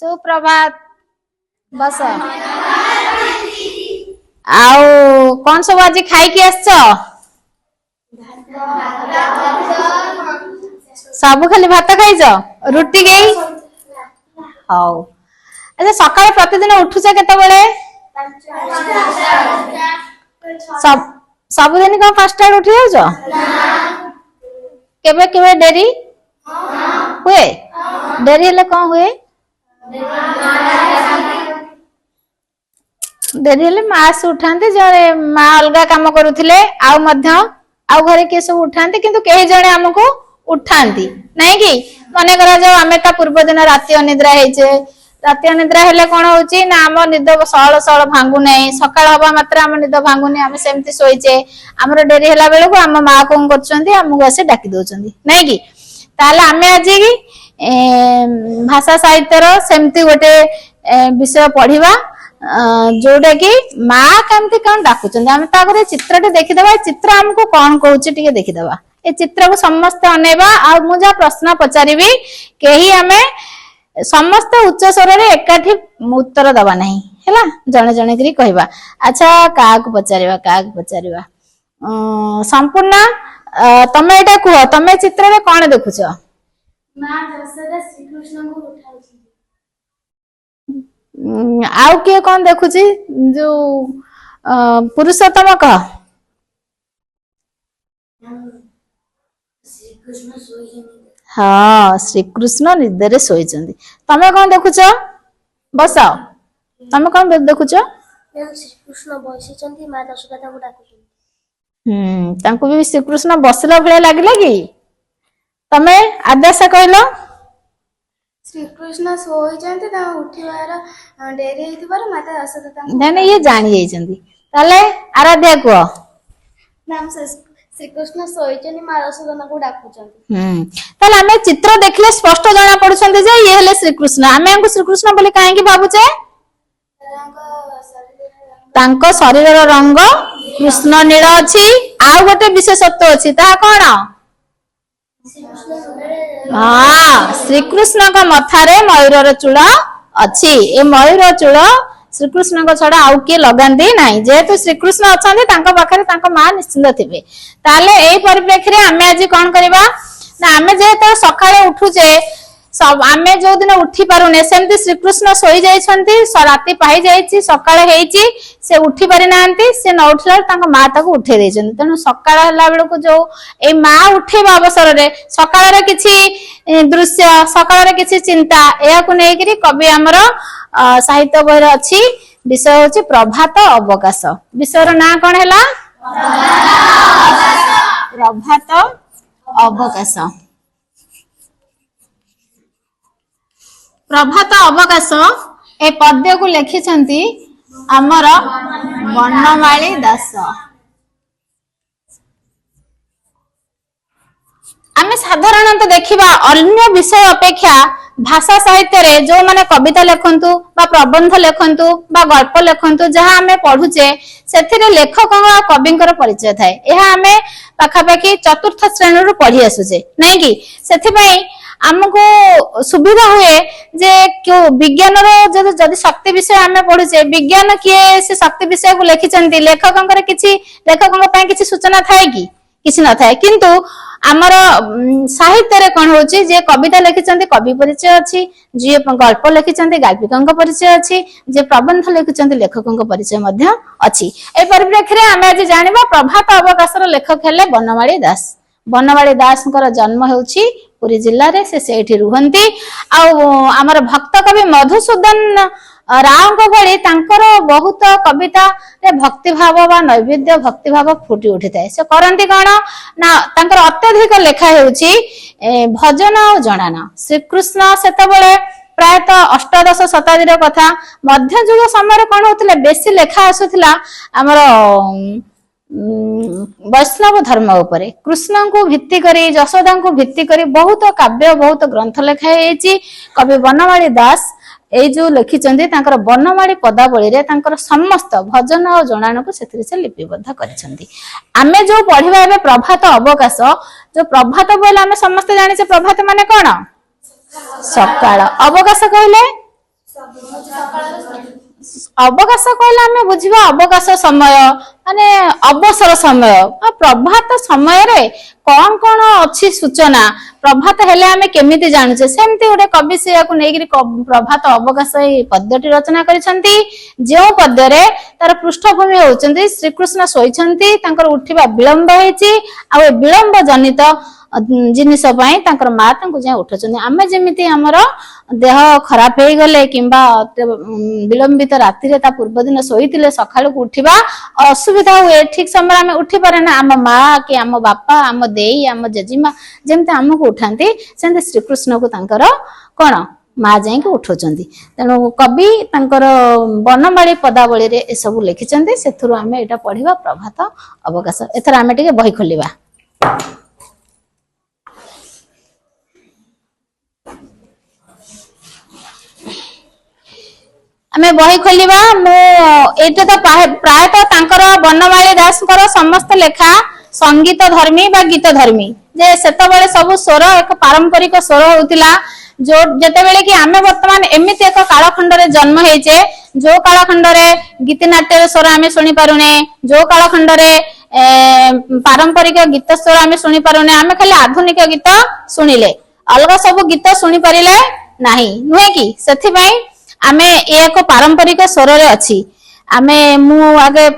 सुप्रभात बस आउ कौन सब आज खाई की आसछ सब खाली भात खाइछ रुटी गई हाउ अच्छा सकाळे प्रतिदिन उठुछ केते बेले सब दिन का 5टा उठी जाओ केबे केबे डेरी हुए डेरी हेले कौन हुए डेरी हेले माँ से उठाते जरे माँ अलग काम करुथिले आउ मध्य आउ घरे के सब उठाते किंतु कई जने हमको उठाती नहीं कि मन करा जाओ आमे ता पूर्व दिन राति अनिद्रा हेचे राति अनिद्रा हेले कोन होची ना हम निद सळ सळ भांगु नै सकाळ हबा मात्र हम निद भांगु नै हम सेमति सोइचे हमरो डेरी हेला बेले को हम माँ कोन करछंती हमको आसे डाकी दोछंती नहीं कि ताले आमे आज की भाषा साहित्यर सेमति गोटे विषय पढ़िबा जोटा कि माँ केमती कौन डाकुचंदी हम तागरे चित्रटे देखिदबा चित्र हमको कौन कहूची टिके देखिदबा ए चित्र को समस्त अनेबा आ मुझा प्रश्न पचारिबी केही हमें समस्त उच्च स्वर रे एकाठी उत्तर दबा नहीं हैला जणे जणे करी कहबा अच्छा काक पचारिबा संपूर्ण तमे एटा कुह तमे चित्र रे कोन देखुछ मां दशरथ श्री कृष्ण को उठाउछि आउ के कोन देखुछि जो पुरुषोत्तम कह श्री कृष्ण सोइछन हाँ श्री कृष्ण निद्रे सोइछंती तमे कोन देखुछ बस तमे कोन देखुछ श्री कृष्ण बसिछंती मां दशरथ को डाकुछन तांको भी श्री कृष्ण बसला भले लागले कि तमे आदेश कहलो श्री कृष्ण सोइछंती ता उठिबार डेरी हेतिबार माता दशरथ नहीं ये जानी जाइछंती ताले आराध्या को नाम श्री कृष्ण सोइछनी मां दशरथ को डाकुछंती ताले हमें चित्र देखले स्पष्ट जाना पड़ुछंती जे ये हेले श्री कृष्ण हमें हमको श्री कृष्ण बोले काहे की भाबुचे तांको शरीरर रंग कृष्ण नील अछि आ गोटे विशेषत्व अछि ता कोन हाँ श्री कृष्ण का मथारे मयूरर चूड़ अच्छी ए मयूर चूड़ श्रीकृष्ण को छड़ा आउ किए लगाती नहीं जेहेतु श्रीकृष्ण अच्छा तांको पाखरे तांको मां निश्चिंत थिबे ताले एई परिप्रेक्षी रे आमे आज कोन करबा ना आमे जेहेतु सकाळे उठुचे सब आमे जो दिन उठी पारुने सेमती श्रीकृष्ण सोई जाइछंती राति पाई जाइछि सकाळे हेइछि से उठी पारि नांती से न उठला तांको मां ताको उठे देछन तनु सकाळ हला बेल को जो ए मां उठेबा अवसर रे सकाळ रे किछि दृश्य सकाळ रे किछि चिंता एया को नै करी कवि हमरो साहित्य बहिर अछि विषय होछि प्रभात अवकाश विषयर ना कोन हैला प्रभात अवकाश प्रभात अवकाश ए पद्य को लिखिछंती हमर बनमाली दास आमे साधारणतः देखिबा अन्य विषय अपेक्षा भाषा साहित्य रे जो माने कविता लेखंतु बा प्रबंध लेखंतु बा गल्प लेखंतु जहां हमें पढुचे सेथिरे लेखक आ कविंकर परिचय थाए एहा हमें पाखापाखि चतुर्थ श्रेणी रु पढी आसुचे नै कि सेथि पई हमको सुविधा हुए जे क्यों विज्ञान रो जदि शक्ति विषय हमें पढुचे विज्ञान किए से शक्ति विषय को लिखिचंती लेखकंकर किछि लेखकंक पई किछि सूचना थाए कि किछि न थाए किंतु आमर साहित्य रे कोन होची जे कविता लिखिचंती कवि परिचय अछि जे गल्प लिखिचंती गाल्पिकंक परिचय अछि जे प्रबंध लिखिचंती लेखकंक परिचय मध्य अछि ए परिप्रेक्षी रे हम आज जानिबा प्रभात अवकाशर लेखक हेले बनमाली दासଙ୍କର जन्म हेउची पुरी जिल्ला रे से सेठी रुहंती आ हमर भक्त कवि मधुसूदन राव को भली तांकर बहुत कविता रे भक्ति भाव बा नैवेद्य भक्ति भाव फुटी उठी थाए से करंती कोन ना तांकर अत्यधिक लेखा हेउची भजन आ जणान श्रीकृष्ण सेतबेले प्रायतः अष्टादश शताब्दी कथा मध्य युग समय कोन होतले बेसी लेखा आसुथिला हमर वैष्णव धर्म उपरे कृष्ण को भित्ति करी यशोदा को भित्ति करी बहुत काव्य बहुत ग्रंथ लेखा हेची कवि बनमाली दास ए जो लिखिचंदी तांकर बनमाली पदावली रे तांकर समस्त भजन और जणान को सेथिरे से लिपिबद्ध करिसंदी आमे जो पढिबा एबे प्रभात अवकाश जो प्रभात बोले आमे समस्त जानि से प्रभात माने कोन सकाळ अवकाश कहले अवकाश कहले आम बुझा अवकाश समय माने अवसर समय प्रभात समय रे कौन कौन अच्छी सूचना प्रभात हेले आमे केमिति जानुचे सेमती गोटे कवि से प्रभात अवकाश पद्यटी रचना करिसंती जो पद्य रे तार पृष्ठभूमि होचंती श्रीकृष्ण सोइछंती तांकर उठिबा विलंब हेची आ विलंब जनित जिनिस माँ जाए उठुन आम जमी आमर देह खराब हो गले कि विलंबित राति पूर्व दिन शोते सका उठा असुविधा हुए ठीक समय आम उठी पारे ना आम माँ कि आम बापा आम देई आम जेजीमा जमती आमको उठाती से श्रीकृष्ण को कौन माँ जाइक उठाउं तेणु कवि बनमाली पदावली सब लिखिं से आम यहाँ पढ़ा प्रभात अवकाश एथर आम टे बही खोलिबा आमे बही खोलिबा एटा तो प्रायतः बनमाली दास समस्त लेखा संगीत धर्मी बा गीत धर्मी जे सेतबेले सब स्वर एक पारंपरिक स्वर होतिला जो जेतेबेले कि आमे वर्तमान एमिति एक कालखंड रे जन्म हेचे जो कालखंड रे गीत नाट्य स्वर आमे सुनी पारुने जो कालखंड रे पारंपरिक गीत स्वर आमे सुनी पारुने आमे खाली आधुनिक गीत सुनिले अलग सब गीत सुनी परिले नाही नुहे कि सेथि पई आमे एक पारंपरिक स्वर रे अछि आमे मु आगे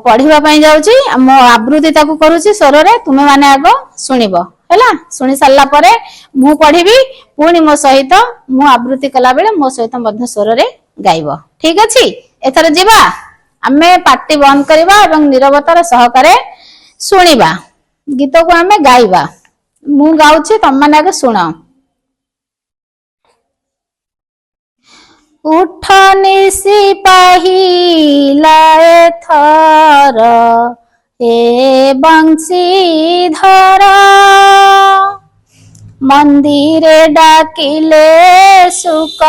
पढ़िबा पई जाउची मो आवृत्ति ताकू करूची स्वर रे तुमे माने आगो सुनिबो हैला सुनि सारला परे मु पढ़िबी पुनी मो सहित मु आवृत्ति कला बेले मो सहित मध्य स्वर रे गाइबो ठीक अछि एथर जिबा आमे पार्टी बंद करबा एवं निरवतार सहकारे सुनिबा गीत को आमे गाइबा मु गाउची तम माने आगे सुनो उठनी सिपाही लाए थर हे बंशीधर मंदिरे डाकिले सुक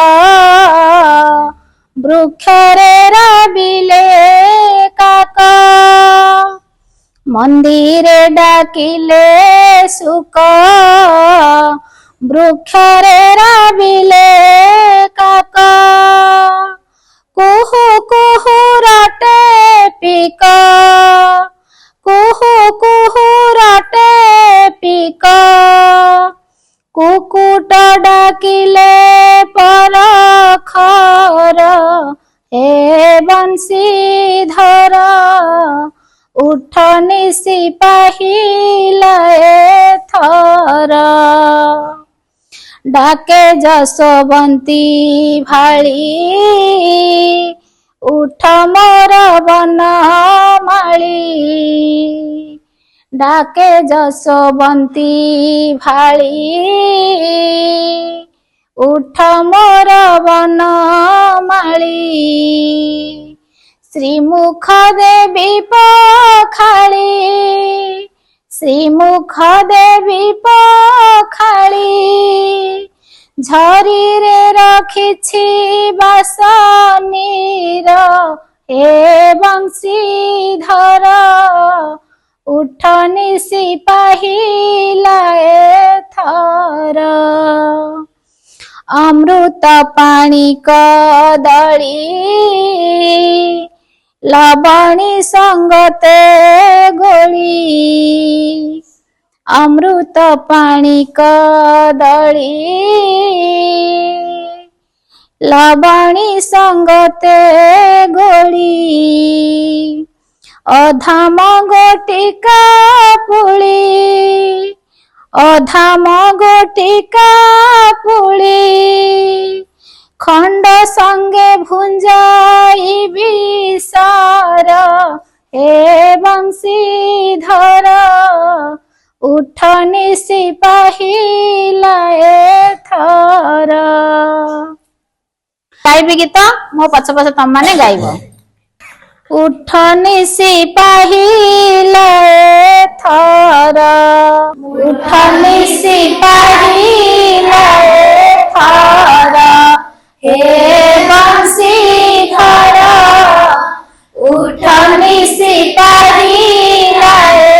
वृक्षरे राबिले काक मंदिरे डाकिले सुक वृक्षरे राबिले काक कुहु कुहु रटे पिक कुहु कुहु रटे पिक कुकुट डाकिले परखर हे बंशीधर उठनी सिपाही लाए थर डाके जसवंती भाली उठ मोर बनमाली डाके जसवंती भाली उठ मोर बनमाली श्रीमुख देवी पखाली श्रीमुख देवी पखाली झरी रे रखिछि बासनीर हे बंशीधर उठनी सिपाही लाए थर अमृत पानी कदली लवणी संगते गोली अमृत पानी कदली लवणी संगते गोली अधाम गोटिका पुली अधाम गोटिका पुली खंड संगे भुंजाई विसार हे बंशीधर उठनी सिपाही लाए थर गाइबी गीत मो पछ पछ तम माने गाइबो उठनी सिपाही लाए थर उठनी सिपाही लाए थर हे बंशीधर उठनी सिपाही लाए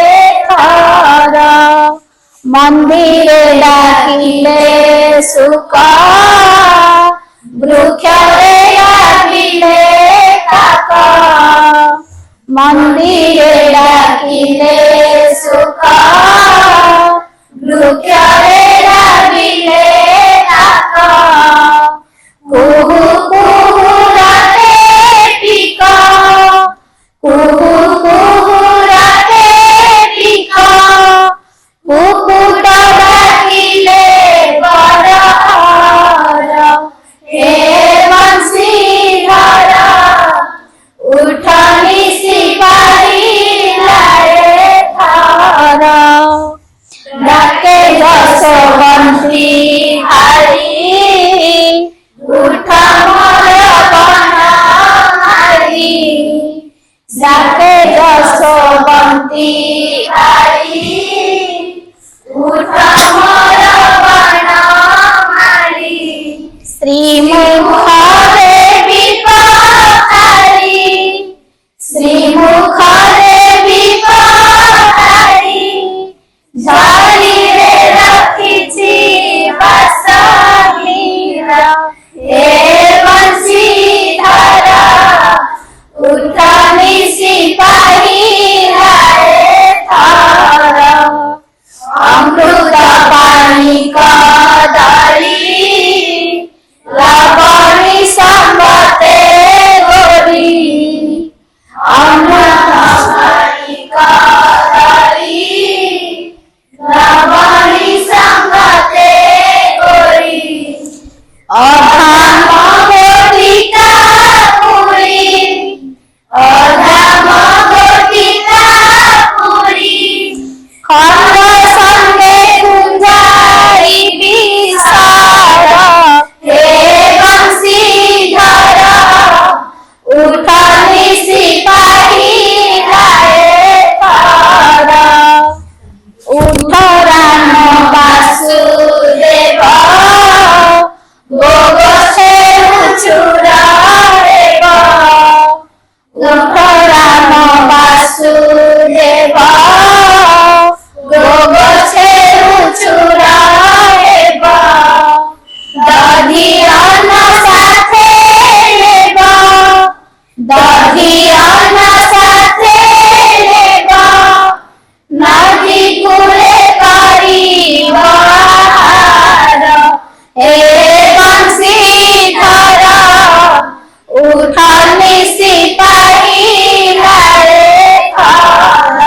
थर मंदिर डाकिले सुक ବୃକ୍ଷରେ ରାବିଲେ କାକ, ମନ୍ଦିରେ ଡାକିଲେ ସୁଖ, ବୃକ୍ଷରେ ରାବିଲେ କାକ, କୁହୁ କୁହୁ ରାତେ ପିକ, କୁହୁ କୁହୁ ରାତେ ପିକ, କୁକୁଟ ଡାକିଲେ ବରହର, ହେ ବଂଶୀଧର, ଉଠ ନିଶି ପାରିଲାରେ ଥର, ଡାକେ ଯଶୋବନ୍ତୀ ହାରି, ଉଠ ମୋର ବନମାଳି, ଡାକେ ଯଶୋବନ୍ତୀ ହାରି, ଉଠ ମୋର ବନମାଳି, ଶ୍ରୀମୁଖରେ ବିପହାରି, ଶ୍ରୀମୁଖରେ ବିପହାରି, ଝରିରେ ରଖିଛି ବାସନୀର, ହେ ବଂଶୀଧର, ଉଠ ନିଶି ପାରିଲାରେ ଥର, ଅମୃତ ପାଣି କଦଳୀ, ଲବଣୀ ସମ୍ବତେ ଗୋରି, ଅମୃତ ପାଣି କଦଳୀ, ଲବଣୀ ସମ୍ବତେ ଗୋରି, ଅଧାମ ଗୋଟିକା ପୁରୀ, ଅଧାମ ଗୋଟିକା ପୁରୀ, ଖଣ୍ଡ ସଙ୍ଗେ କୁଞ୍ଜାଇ ବିଷର, ହେ ବଂଶୀଧର, ଉଠ ନିଶି ପାରିଲାରେ ଥର, ଉଠ ରାମ ବାସୁଦେବ, ଗୋଗ ଛେରୁ ଚୂର ହେବ, ଉଠ ରାମ ବାସୁଦେବ, ଗୋଗ ଛେରୁ ଚୂର ହେବ, ଦଧି ଅନ୍ନ ସାଥେ ନେବ, ଦଧି ଅନ୍ନ ସାଥେ ନେବ, ନଦୀ କୂଳେ କରିବ ଆହାର, ହେ ବଂଶୀଧର, ଉଠ ନିଶି ପାରିଲାରେ ଥର।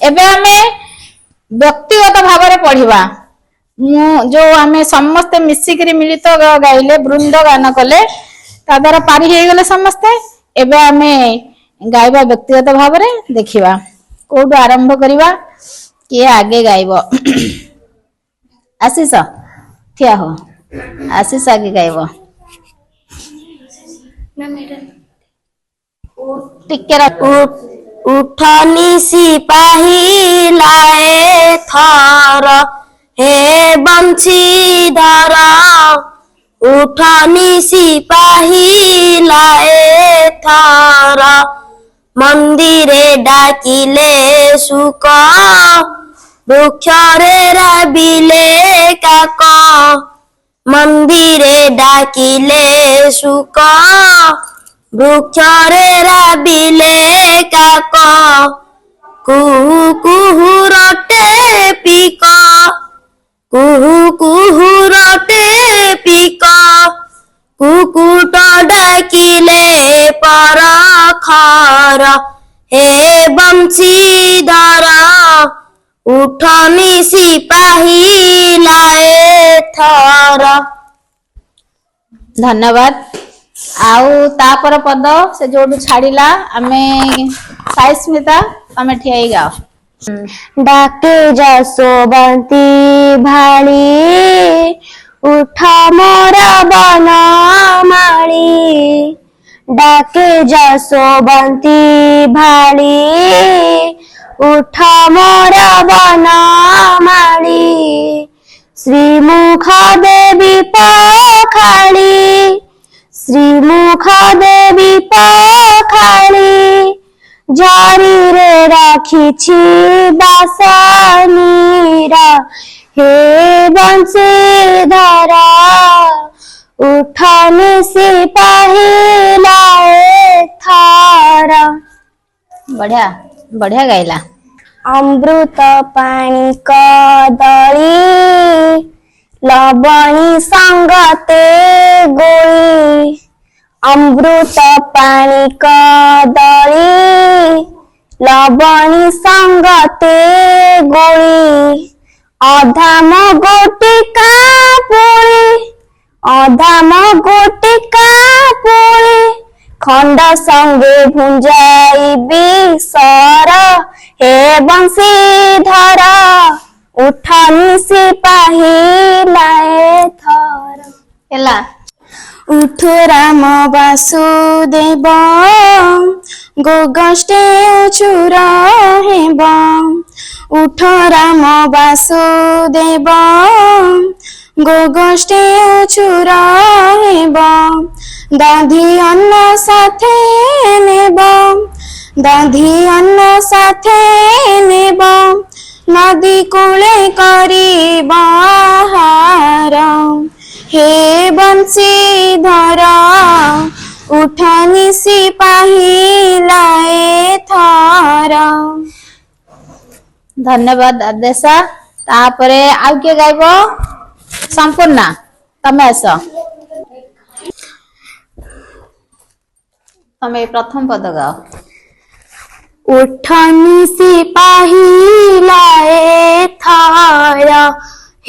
ଏବେ ଆମେ ବ୍ୟକ୍ତିଗତ ଭାବରେ ପଢିବା। ଯୋଉ ଆମେ ସମସ୍ତେ ମିଶିକିରି ମିଳିତ ଗାଇଲେ, ବୃନ୍ଦ ଗାନ କଲେ, ତା ଦ୍ୱାରା ପାରି ହେଇଗଲେ ସମସ୍ତେ। ଏବେ ଆମେ ଗାଇବା ବ୍ୟକ୍ତିଗତ ଭାବରେ। ଦେଖିବା କୋଉଠୁ ଆରମ୍ଭ କରିବା, କିଏ ଆଗେ ଗାଇବ? ଆଶିଷ ଠିଆ ହୋ, ଆଶିଷ ଆଗେ ଗାଇବ। ଟିକେ ଉଠ ନିଶି ପାରିଲାରେ ଥର, ହେ ବଂଶୀଧର, ଉଠ ନିଶି ପାରିଲାରେ ଥର, ମନ୍ଦିରେ ଡାକିଲେ ସୁକ, ବୃକ୍ଷରେ ରାବିଲେ କାକ, ମନ୍ଦିରେ ଡାକିଲେ ସୁକ, ବୃକ୍ଷରେ ରାବିଲେ କାକ, କୁହୁ କୁହୁ ରଟେ ପିକ, କୁହୁ କୁହୁ ରଟେ ପିକ, କୁକୁଟ ଡାକିଲେ ପରଖର, ହେ ବଂଶୀଧର, ଉଠ ନିଶି ପାରିଲାରେ ଥର। ଧନ୍ୟବାଦ। ଆଉ ତାପର ପଦ ସେ ଯୋଉଠୁ ଛାଡିଲା, ଆମେ ସାଇ ସ୍ମିତା ତମେ ଠିଆ ହେଇ ଗାଅ। ଡାକେ ଯଶୋବନ୍ତୀ ଭାଳି, ଉଠ ମୋର ବନମାଳି, ଡାକେ ଯଶୋବନ୍ତୀ ଭାଳି, ଉଠ ମୋର ବନମାଳି, ଶ୍ରୀମୁଖ ଦେବୀ ପଖାଳି, ଶ୍ରୀମୁଖ ଦେବୀ ପଖାଳି, ଝରିରେ ରାଖିଛି ବାସନୀର, ହେ ବଂଶୀଧର, सिपाही लाए थार। बढ़िया बढ़िया गाइला। अमृत पानी कदली लवणी संगते गोली। अमृत पानी कदली लवणी संगते गोली। अधाम गोटिका पुली अधाम गोटिका पुली। खंड संगे भुंजाई विसर हे बंशीधर। उठनी सिपाही लाए थर। एला उठ राम वासुदेव गोगष्टे चूर हेब। उठ राम वासुदेव गोगष्टे चूर हेब। दाधी अन्न साथे नेब दाधी अन्न साथे नेब। नदी कूले करिब आहार हे बंशीधर। उठनी सिपाही लाए थर। धन्यवाद आदेशा। तापरे आउ के गाइबो संपूर्ण तमे आस। तमे प्रथम पद गाओ। उठनी सिपाही लाए थार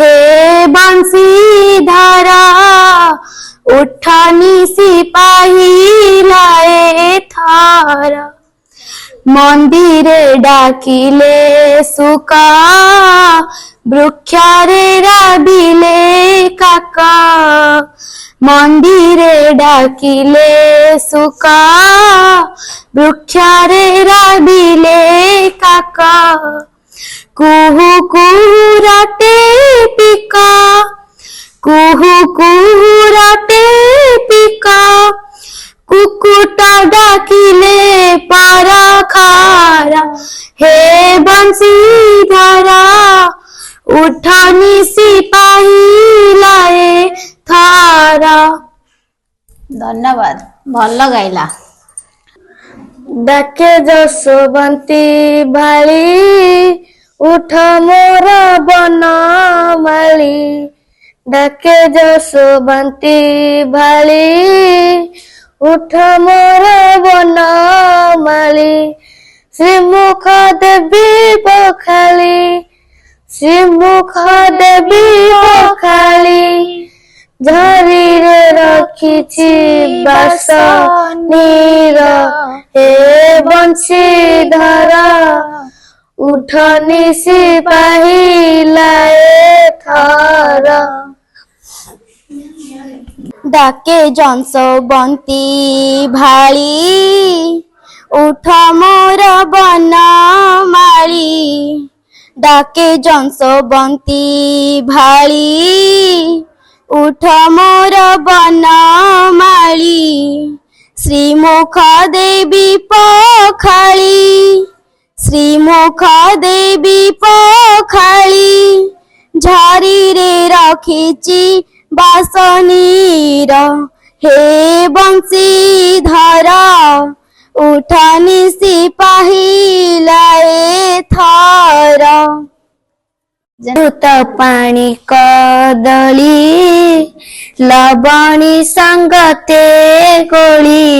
हे बंशीधर। उठनी सिपाही लाए थार। मंदिरे डाकिले सुका वृक्षरे राबिले काका। मंदिरे डाकिले सुका वृक्षरे राबिले काका। कुहू कुहू राटे पिका कुहू कुहू राटे पिका। कुकुट डाकिले परखारा हे बंशीधर। उठनी सिपाही लाए थार। धन्यवाद भल गाइला। डाके जसोबंती भाली उठ मोर बनमाली। डाके जसोबंती भाली उठ मोर बनमाली। श्रीमुख देवी बखाली श्रीमुख देवी बखाली। झरी रे रखिछि बास नीर हे बंशीधर। उठनी सिपाही लाए थर। डाके जंसबंती भाली उठ मोर बनमाली। डाके जंसबंती भाली उठ मोर बनमाली। श्रीमुख देवी पखाली श्रीमुख देवी पखाली। झरी रे रखिछि बासनीर हे बंशीधर। उठनी सिपाही लाए थर। अमृत पानी कदली लवणी संगते गोली।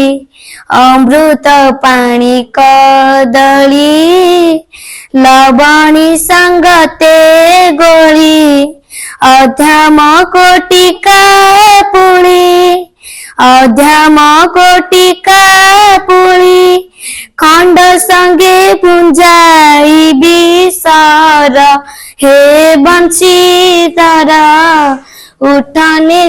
अमृत पानी कदली लवणी संगते गोली। अध्याम कोटिका पुली अध्याम कोटिका पुली। खंड संगे पुंजाई विसर हे बंशीधर। उठनी